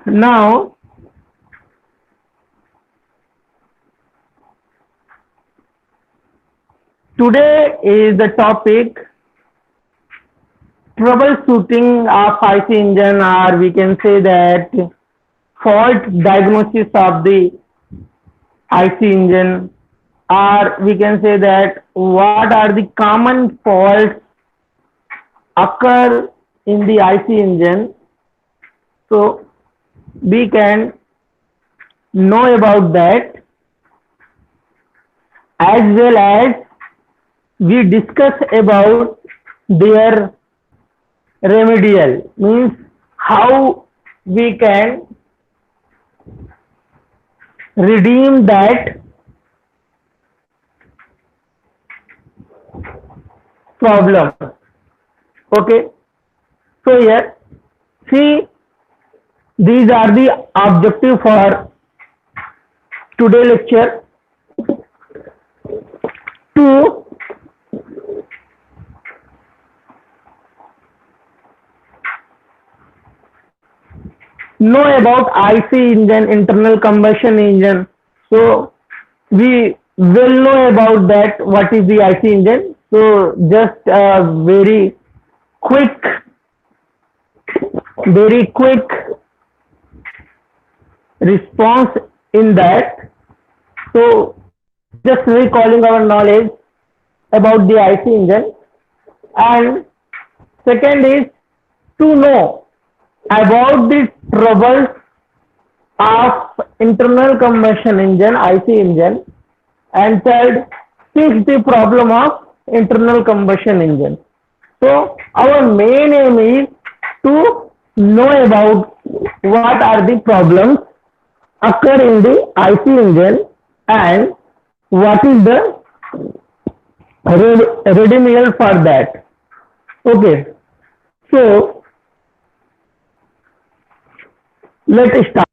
Now, today is the topic troubleshooting of IC engine, or we can say that fault diagnosis of the IC engine, or we can say that what are the common faults occur in the IC engine. So we can know about that, as well as we discuss about their remedial, means how we can redeem that problem. Okay, so here, see, these are the objective for today lecture: to know about IC engine, internal combustion engine. So we will know about that, what is the IC engine. So just a quick very quick response in that. So just recalling our knowledge about the IC engine, and second is to know about the troubles of internal combustion engine, IC engine, and third, fix the problem of internal combustion engine. So our main aim is to know about what are the problems occur in the IC engine and what is the remedial for that. Okay, so let's start.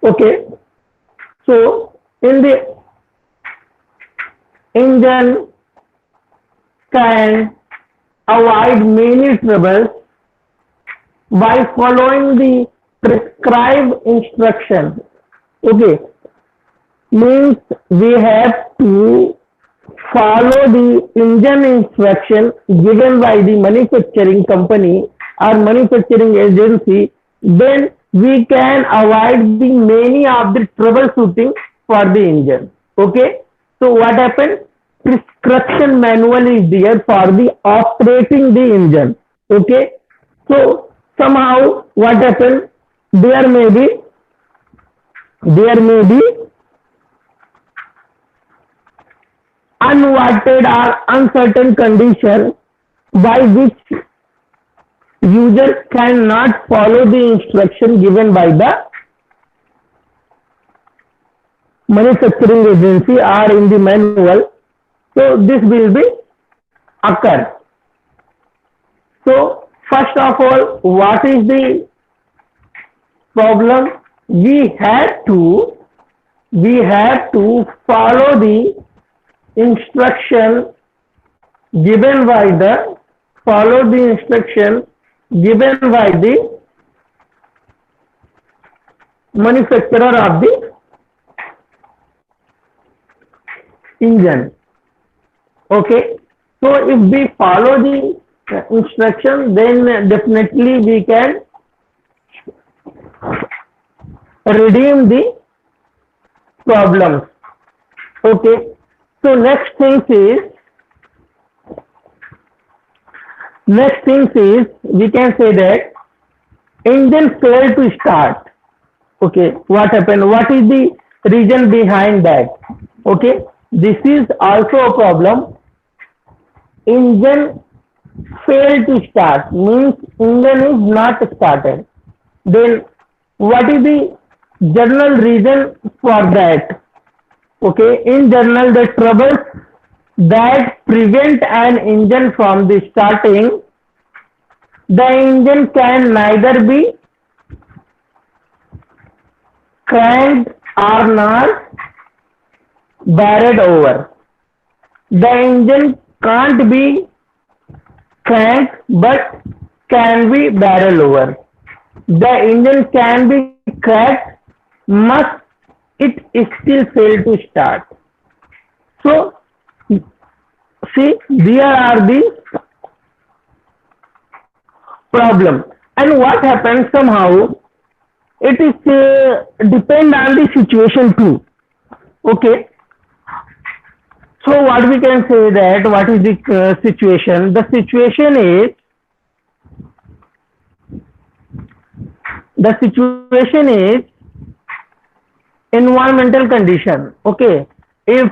Okay, so in the engine can avoid many troubles by following the prescribed instruction. Okay, means we have to follow the engine instruction given by the manufacturing company or manufacturing agency, then we can avoid the many of the troubleshooting for the engine. Okay, so what happened? Prescription manual is there for the operating the engine. Okay, so somehow what happened? There may be there may be unwanted or uncertain condition by which user cannot follow the instruction given by the manufacturing agency or in the manual. So this will be occur. So first of all, what is the problem? We have to follow the instruction given by the follow the instruction given by the manufacturer of the engine. Okay, so if we follow the instruction, then definitely we can redeem the problems. Okay, so next thing is we can say that engine failed to start. Okay, what happened? What is the reason behind that? Okay, this is also a problem. Engine failed to start means engine is not started. Then what is the general reason for that? Okay, in general, the troubles that prevent an engine from the starting, the engine can neither be cranked or not barred over. The engine can't be cranked but can be barrel over. The engine can be cracked, must it still fail to start. So, see, there are the problem. And what happens somehow, it is depend on the situation too. Okay. So what we can say that what is the situation? The situation is environmental condition. Okay, if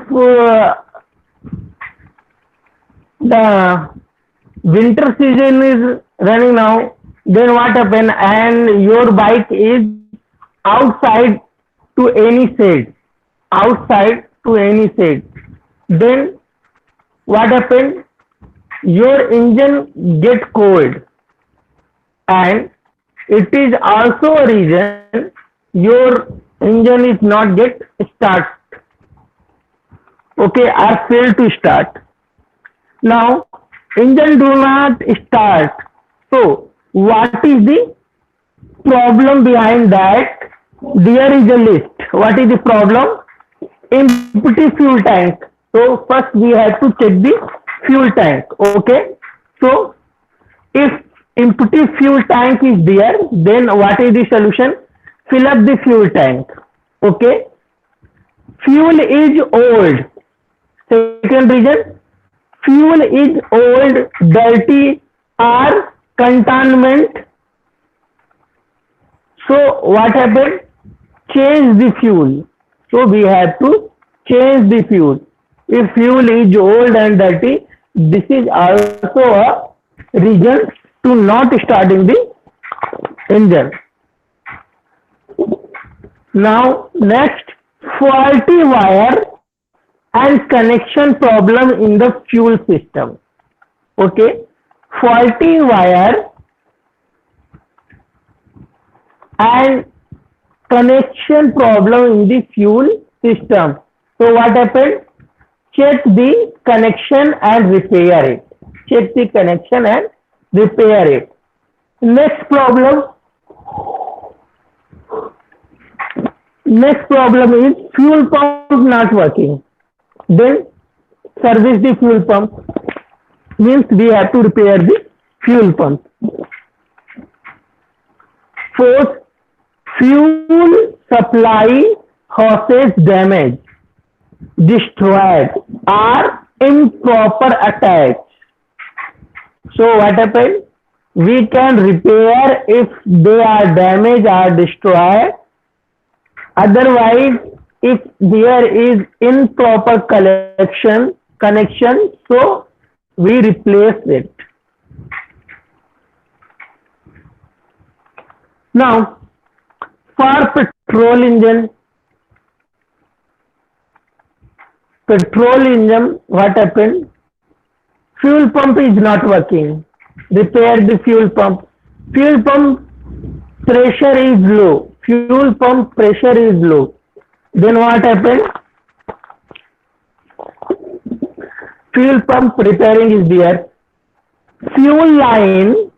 the winter season is running now, then what happen? And your bike is outside to any shade, then what happen? Your engine get cold, and it is also a reason your engine is not get start. Okay, or fail to start. Now engine do not start. So what is the problem behind that? There is a list. What is the problem? Empty fuel tank. So first we have to check the fuel tank. Okay, so if empty fuel tank is there, then what is the solution? Fill up the fuel tank. Okay, fuel is old. Second reason, fuel is old, dirty, or contaminant. So what happened? Change the fuel. So we have to change the fuel. If fuel is old and dirty, this is also a reason to not starting the engine. Now next, faulty wire and connection problem in the fuel system. Okay, faulty wire and connection problem in the fuel system. So what happened? Check the connection and repair it. Check the connection and repair it. Next problem is fuel pump not working. Then service the fuel pump, means we have to repair the fuel pump. Fourth, fuel supply hoses damaged, destroyed, or improper attached. So what happened? We can repair if they are damaged or destroyed. Otherwise, if there is improper connection, so we replace it. Now, for petrol engine, what happened? Fuel pump is not working. Repair the fuel pump. Fuel pump pressure is low. Fuel pump pressure is low. Then what happened? Fuel pump repairing is there. Fuel line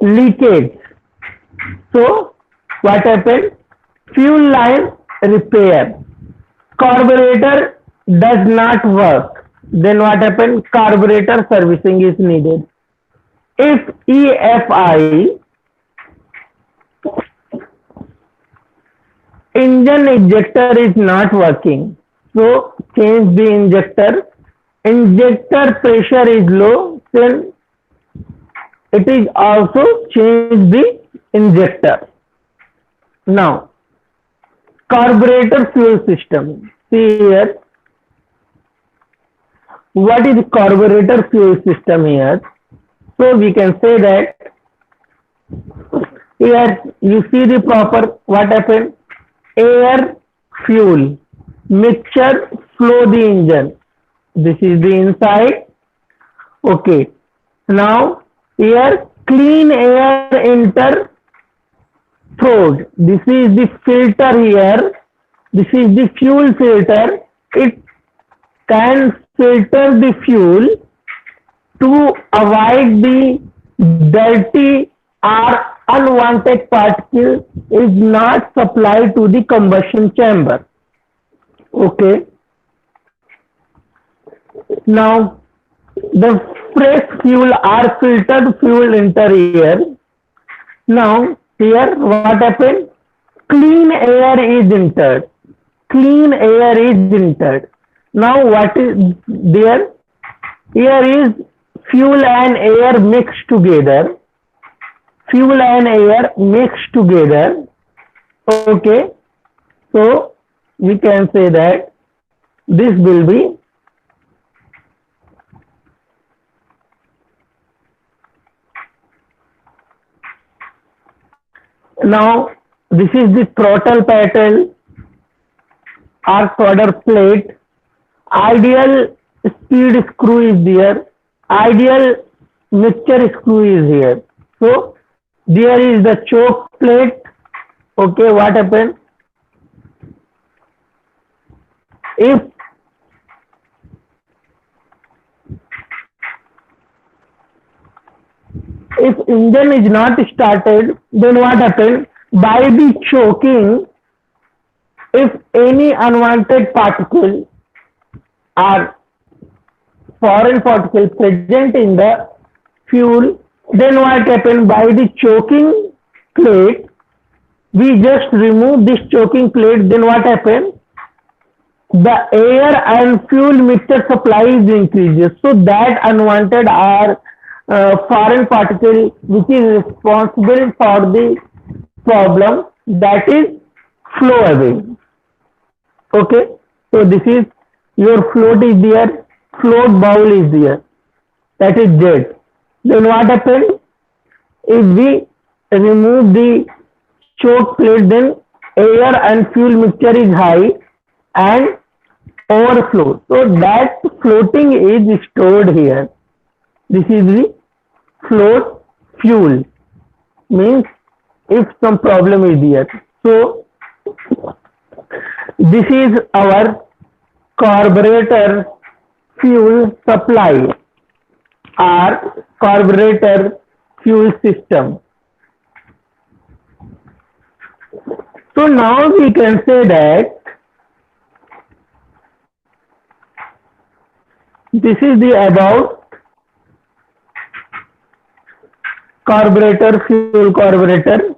leakage. So what happened? Fuel line repair. Carburetor does not work, then what happens? Carburetor servicing is needed. If EFI, engine ejector, is not working, so change the injector. Injector pressure is low, then it is also change the injector. Now, carburetor fuel system. See here, what is carburetor fuel system here? So we can say that here you see the proper what happened? Air, fuel, mixture, flow the engine. This is the inside. Okay. Now here clean air enter through. This is the filter here. This is the fuel filter. It can filter the fuel to avoid the dirty or unwanted particle is not supplied to the combustion chamber. Okay. Now the fresh fuel or filtered fuel enter here. Now here what happened? Clean air is entered. Clean air is entered. Now what is there? Here is fuel and air mixed together. Fuel and air mixed together. Okay. So we can say that this will be now this is the throttle paddle or throttle plate. Ideal speed screw is there. Ideal mixture screw is here. So there is the choke plate. Okay, what happened? If engine is not started, then what happened? By the choking, if any unwanted particle or foreign particle present in the fuel, then what happened? By the choking plate, we just remove this choking plate, then what happened? The air and fuel mixture supply is increases, so that unwanted or foreign particle which is responsible for the problem, that is flow away. Okay, so this is your float is there, float bowl is there, that is Z. Then what happened? If we remove the choke plate, then air and fuel mixture is high and overflow. So that floating is stored here. This is the float fuel. Means if some problem is there. So this is our carburetor fuel supply or carburetor fuel system. So now we can say that this is the about carburetor, fuel carburetor.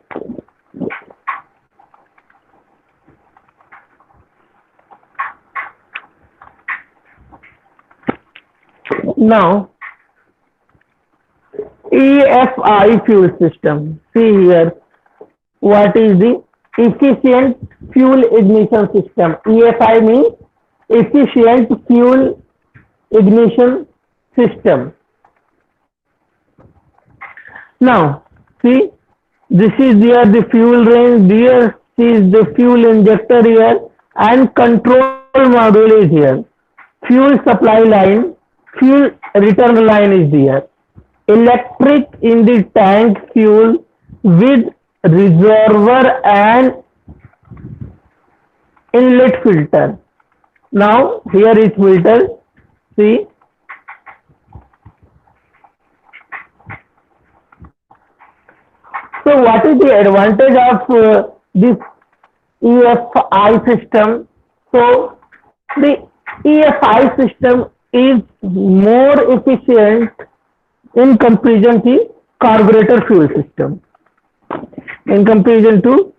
Now, EFI fuel system. See here, what is the efficient fuel ignition system? EFI means efficient fuel ignition system. Now, see, this is there the fuel range, there is the fuel injector here, and control module is here. Fuel supply line, fuel return line is there. Electric in the tank fuel with reservoir and inlet filter. Now, here is filter. See, so what is the advantage of this EFI system? So the EFI system is more efficient in comparison to carburetor fuel system. In comparison to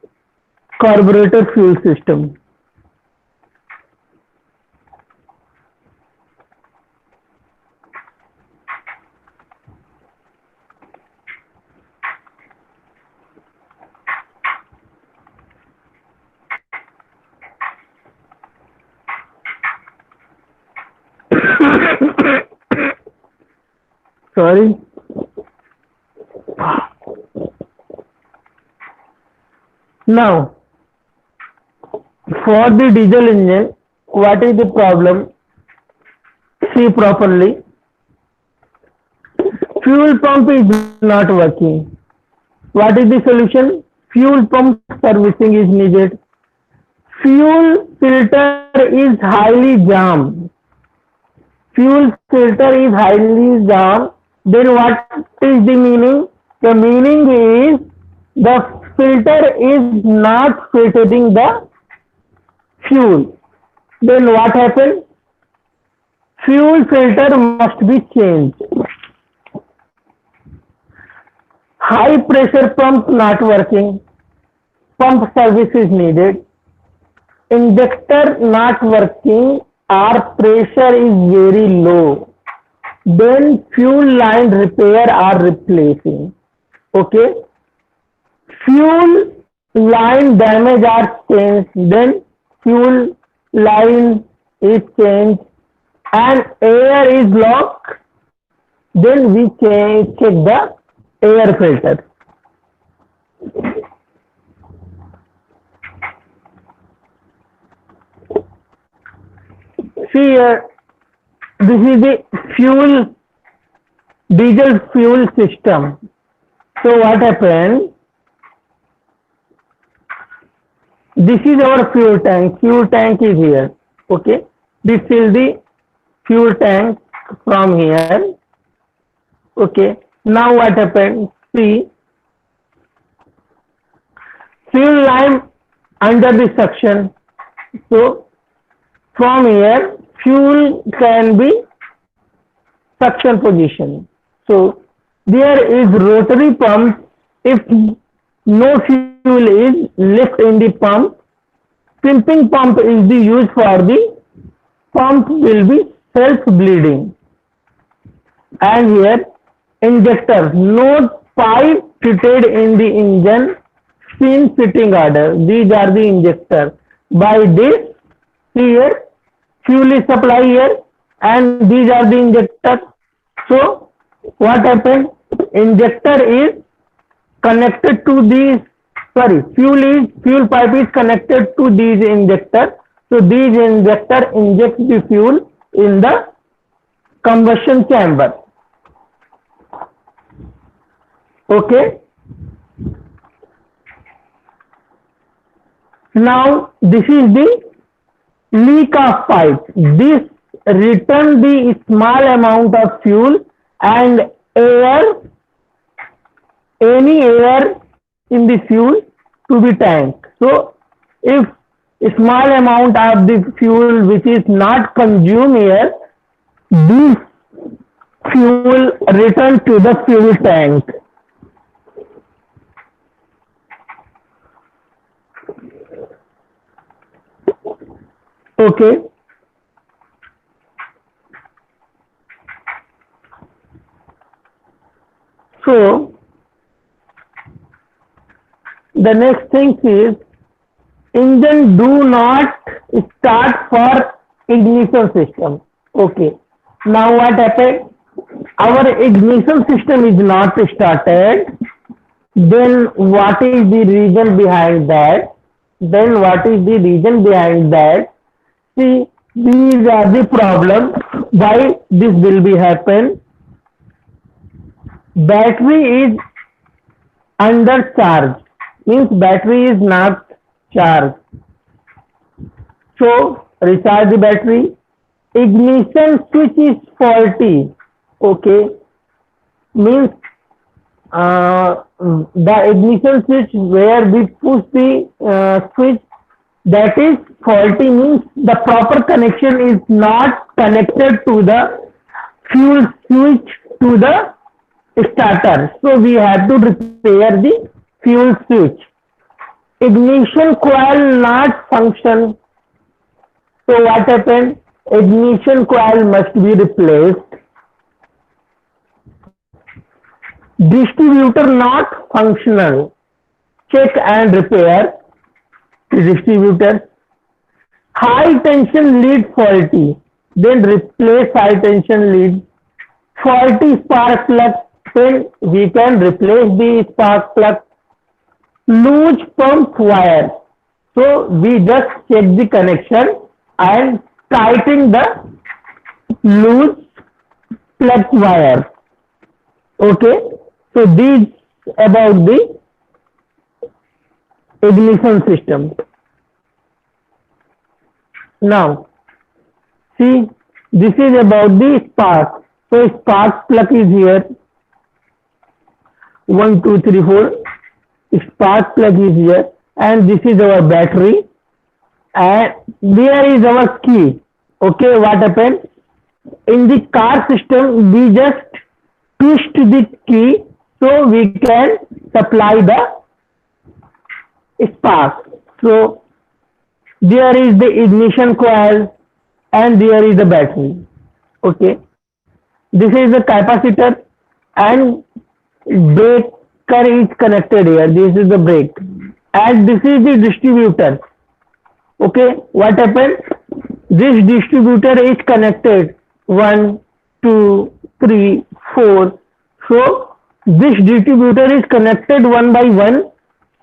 carburetor fuel system. Sorry. Now, for the diesel engine, what is the problem? See properly. Fuel pump is not working. What is the solution? Fuel pump servicing is needed. Fuel filter is highly jammed. Fuel filter is highly jammed. Then what is the meaning? The meaning is the filter is not filtering the fuel. Then what happens? Fuel filter must be changed. High pressure pump not working. Pump service is needed. Injector not working or pressure is very low. Then fuel line repair or replacing. Okay. Fuel line damage or change. Then fuel line is changed and air is locked. Then we check the air filter. See here, this is the diesel fuel system. So what happened? This is our fuel tank. Fuel tank is here. Okay. This is the fuel tank from here. Okay. Now what happened? See, fuel line under the suction. So from here, fuel can be suction position. So there is rotary pump. If no fuel is left in the pump, pimping pump is the use for the pump will be self-bleeding. And here injector, no pipe fitted in the engine, fin fitting order. These are the injector. By this, here fuel is supply here and these are the injectors. So what happened? Injector is connected to these, fuel pipe is connected to these injectors. So these injector inject the fuel in the combustion chamber. Okay. Now this is the leak of pipe. This return the small amount of fuel and air, any air in the fuel to the tank. So if a small amount of the fuel which is not consumed here, this fuel return to the fuel tank. Okay. So the next thing is engine do not start for ignition system. Okay. Now what happened? Our ignition system is not started. Then what is the reason behind that? See, these are the problems why this will be happen. Battery is under charge, means battery is not charged. So recharge the battery. Ignition switch is faulty. Okay, means the ignition switch where we push the switch, That is faulty means the proper connection is not connected to the fuel switch to the starter. So we have to repair the fuel switch. Ignition coil not function. So what happened? Ignition coil must be replaced. Distributor not functional. Check and repair distributor. High tension lead faulty. Then replace high tension lead. Faulty spark plug. Then we can replace the spark plug. Loose pump wire. So we just check the connection and tighten the loose plug wire. Okay. So this about the ignition system. Now see, this is about the spark. So spark plug is here. 1, 2, 3, 4. Spark plug is here, and this is our battery, and there is our key. Okay, what happened? In the car system, we just twist the key so we can supply the spark. So there is the ignition coil and there is the battery. Okay, this is the capacitor and breaker is connected here. This is the brake and this is the distributor. Okay, what happened? This distributor is connected 1, 2, 3, 4. So this distributor is connected one by one.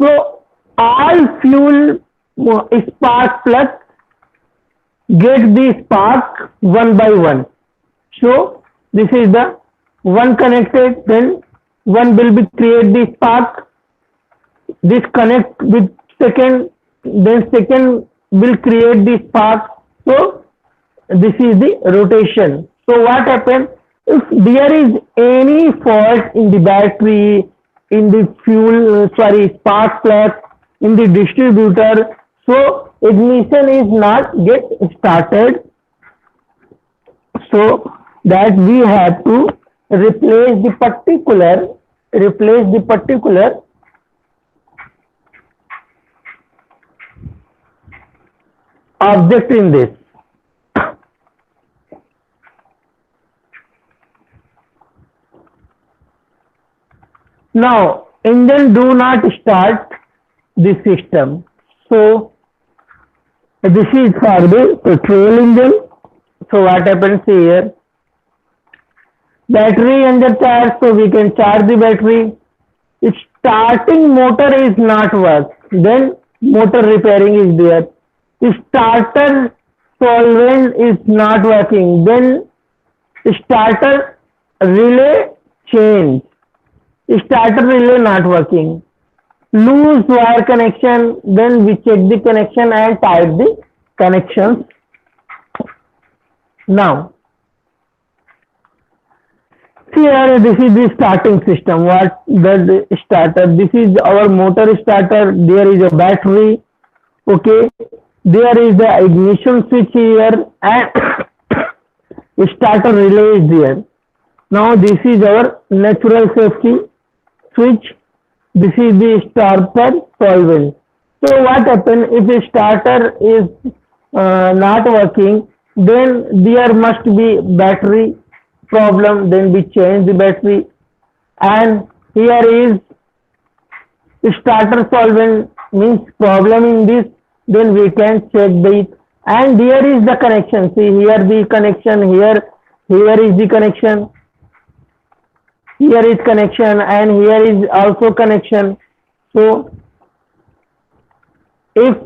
So all fuel spark plugs get the spark one by one. So this is the one connected, then one will be create the spark. This connect with second, then second will create the spark. So this is the rotation. So what happens if there is any fault in the battery, in the fuel, spark plug, in the distributor, so ignition is not get started. So that we have to replace the particular object in this. Now engine do not start the system. So this is for the petrol engine. So what happens here? Battery under charge, so we can charge the battery. If starting motor is not work, then motor repairing is there. If starter solvent is not working, then starter relay change. Starter relay not working. Loose wire connection, then we check the connection and type the connections. Now here this is the starting system. What the starter? This is our motor starter. There is a battery. Okay, there is the ignition switch here and starter relay is there. Now this is our natural safety switch. This is the starter solvent. So what happens if the starter is not working? Then there must be battery problem. Then we change the battery, and here is starter solvent means problem in this. Then we can check the, and here is the connection. See here the connection, here is the connection, here is connection, and here is also connection. So if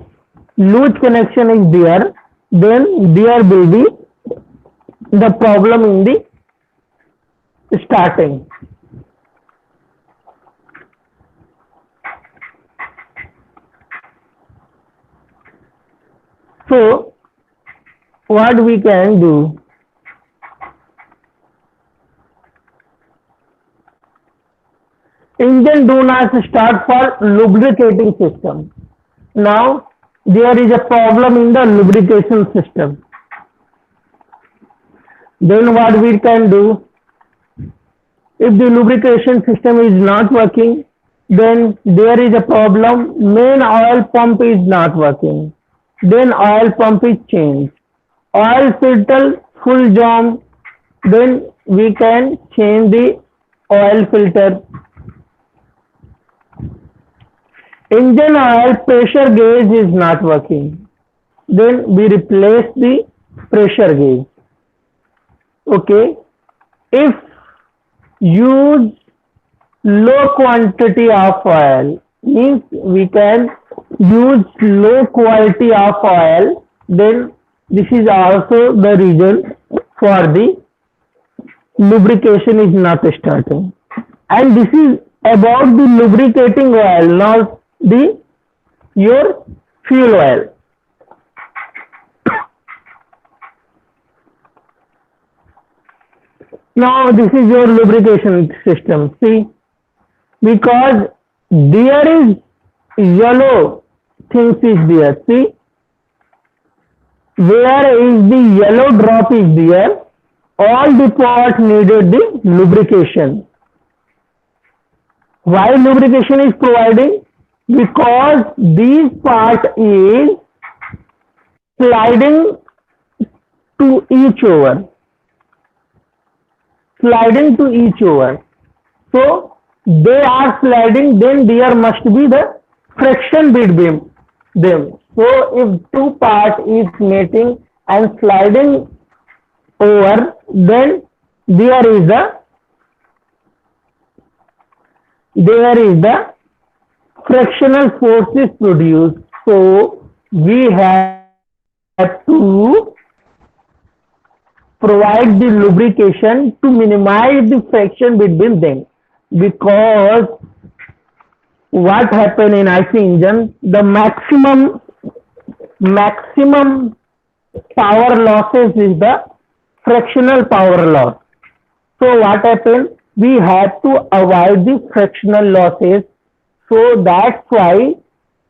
loose connection is there, then there will be the problem in the starting. So what we can do? Engine do not start for lubricating system. Now there is a problem in the lubrication system. Then what we can do? If the lubrication system is not working, then there is a problem. Main oil pump is not working. Then oil pump is changed. Oil filter full jam. Then we can change the oil filter. Engine oil pressure gauge is not working. Then we replace the pressure gauge. Okay. If use low quantity of oil, means we can use low quality of oil, then this is also the reason for the lubrication is not starting. And this is about the lubricating oil, not the your fuel oil. Now this is your lubrication system. See, because there is yellow things is there. See, where is the yellow drop is there, all the parts needed the lubrication. Why lubrication is providing? Because this part is sliding to each over. Sliding to each over. So they are sliding, then there must be the friction between them. So if two parts is meeting and sliding over, then there is the frictional force is produced. So we have to provide the lubrication to minimize the friction between them, because what happen in IC engine, the maximum power losses is the frictional power loss. So what happens, we have to avoid the frictional losses, so that's why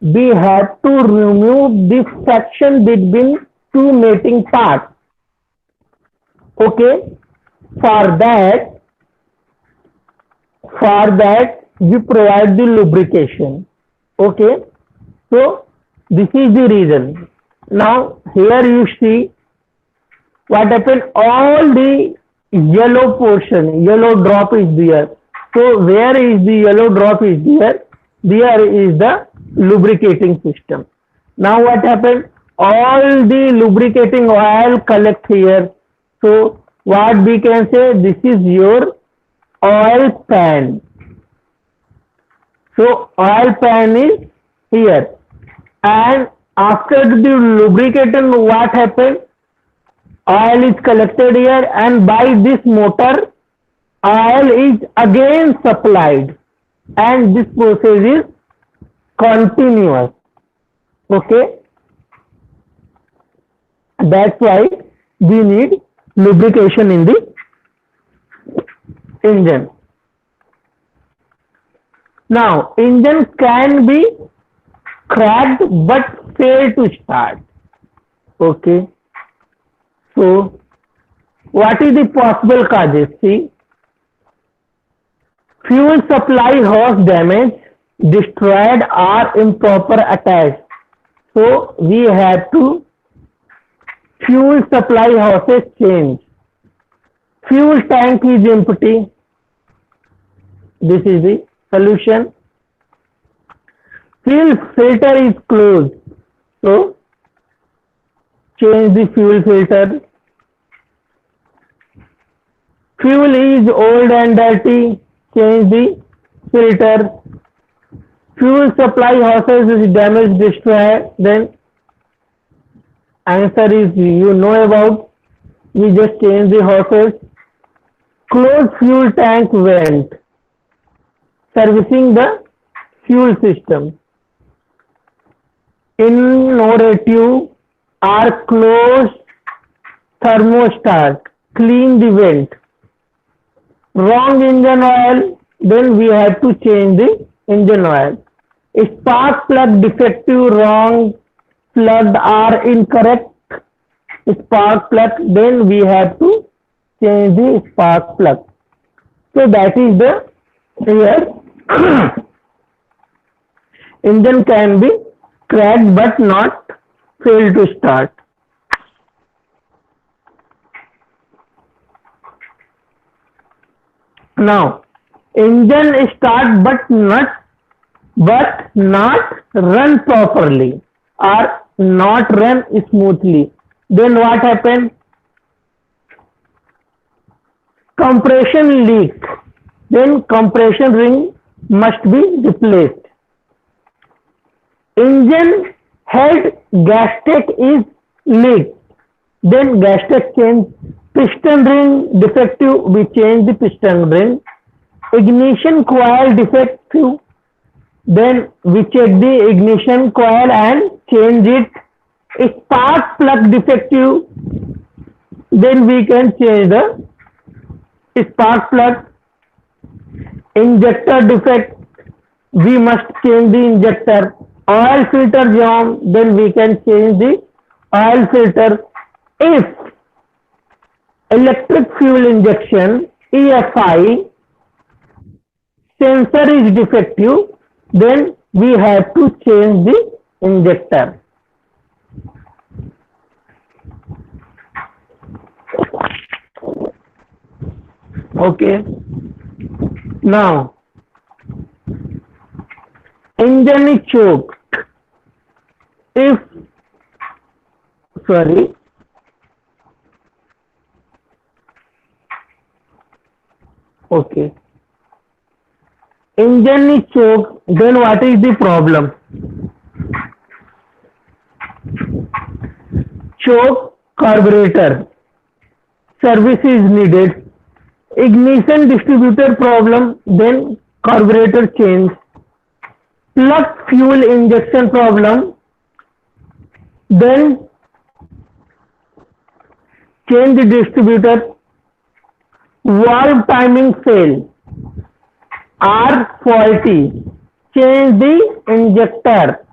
we have to remove the friction between two mating parts. Okay, for that we provide the lubrication. Okay, so this is the reason. Now here you see what happened, all the yellow portion, yellow drop is there. So where is the yellow drop is there? There is the lubricating system. Now what happened, all the lubricating oil collect here. So what we can say, this is your oil pan. So oil pan is here, and after the lubrication, what happened, oil is collected here, and by this motor oil is again supplied, and this process is continuous. Okay, that's why we need lubrication in the engine. Now engine can be cracked but fail to start. Okay, so what is the possible causes? See, fuel supply hose damage, destroyed or improper attached. So we have to fuel supply hoses change. Fuel tank is empty. This is the solution. Fuel filter is closed. So change the fuel filter. Fuel is old and dirty. Change the filter. Fuel supply hoses is damaged, destroyed. Then answer is you know about. We just change the hoses. Close fuel tank vent. Servicing the fuel system. Innovative or closed thermostat. Clean the vent. Wrong engine oil, then we have to change the engine oil. Spark plug defective, wrong, plugged are incorrect spark plug, then we have to change the spark plug. So that is the here engine can be cracked but not fail to start. Now engine start but not run properly or not run smoothly. Then what happens? Compression leak. Then compression ring must be replaced. Engine head gasket is leaked. Then gasket change. Piston ring defective, we change the piston ring. Ignition coil defective, then we check the ignition coil and change it. Spark plug defective, then we can change the spark plug. Injector defect, we must change the injector. Oil filter jam, then we can change the oil filter. If electric fuel injection EFI sensor is defective, then we have to change the injector. Okay. Now, engine is choked. If, sorry, okay. Engine is choked, then what is the problem? Choke carburetor, service is needed. Ignition distributor problem, then carburetor change. Plug fuel injection problem, then change the distributor. Valve timing fail are faulty, change the injector.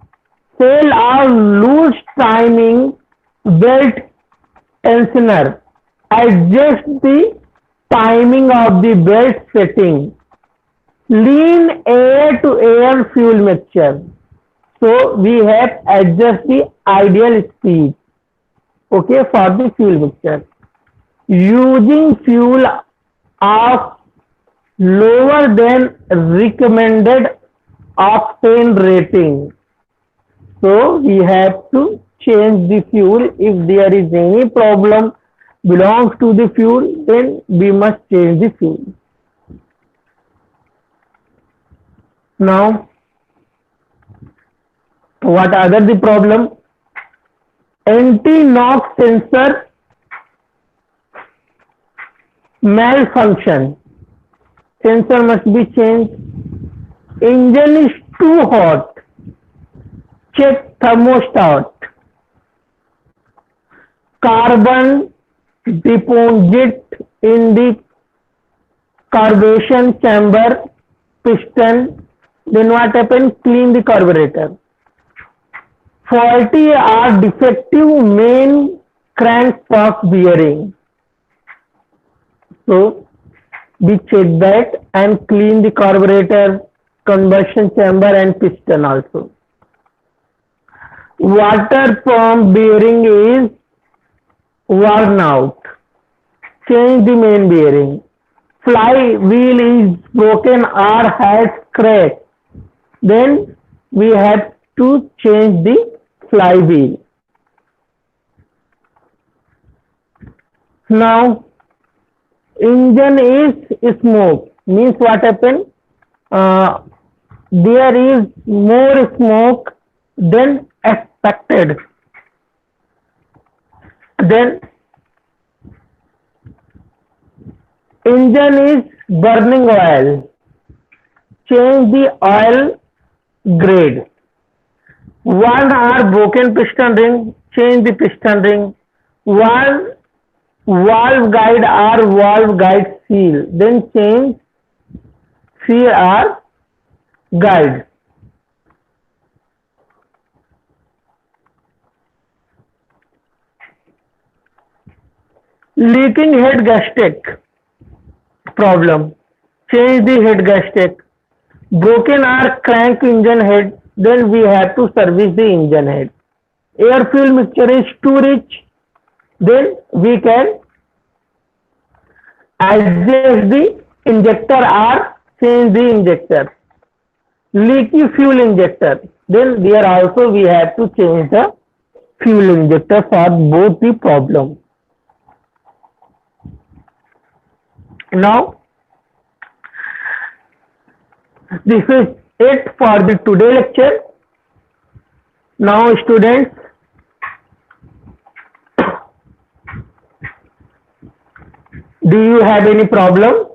Fail or loose timing belt tensioner, adjust the timing of the belt setting. Lean air to air fuel mixture, so we have adjust the ideal speed, okay, for the fuel mixture. Using fuel of lower than recommended octane rating, so we have to change the fuel. If there is any problem belongs to the fuel, then we must change the fuel. Now, what other the problem? Anti-knock sensor malfunction. Sensor must be changed. Engine is too hot. Check thermostat. Carbon deposit in the carburation chamber piston. Then what happens? Clean the carburetor. Faulty or defective main crankshaft bearing. So we check that and clean the carburetor, combustion chamber and piston also. Water pump bearing is worn out. Change the main bearing. Flywheel is broken or has cracked. Then we have to change the flywheel. Now, engine is smoke. Means what happened? There is more smoke than expected. Then engine is burning oil. Change the oil grade. One or broken piston ring, change the piston ring. One valve guide or valve guide seal, then change seal or guide. Leaking head gasket problem. Change the head gasket. Broken or crank engine head, then we have to service the engine head. Air fuel mixture is too rich, then we can adjust the injector or change the injector. Leaky fuel injector, then there also we have to change the fuel injector for both the problem. Now this is it for the today lecture. Now students, do you have any problem?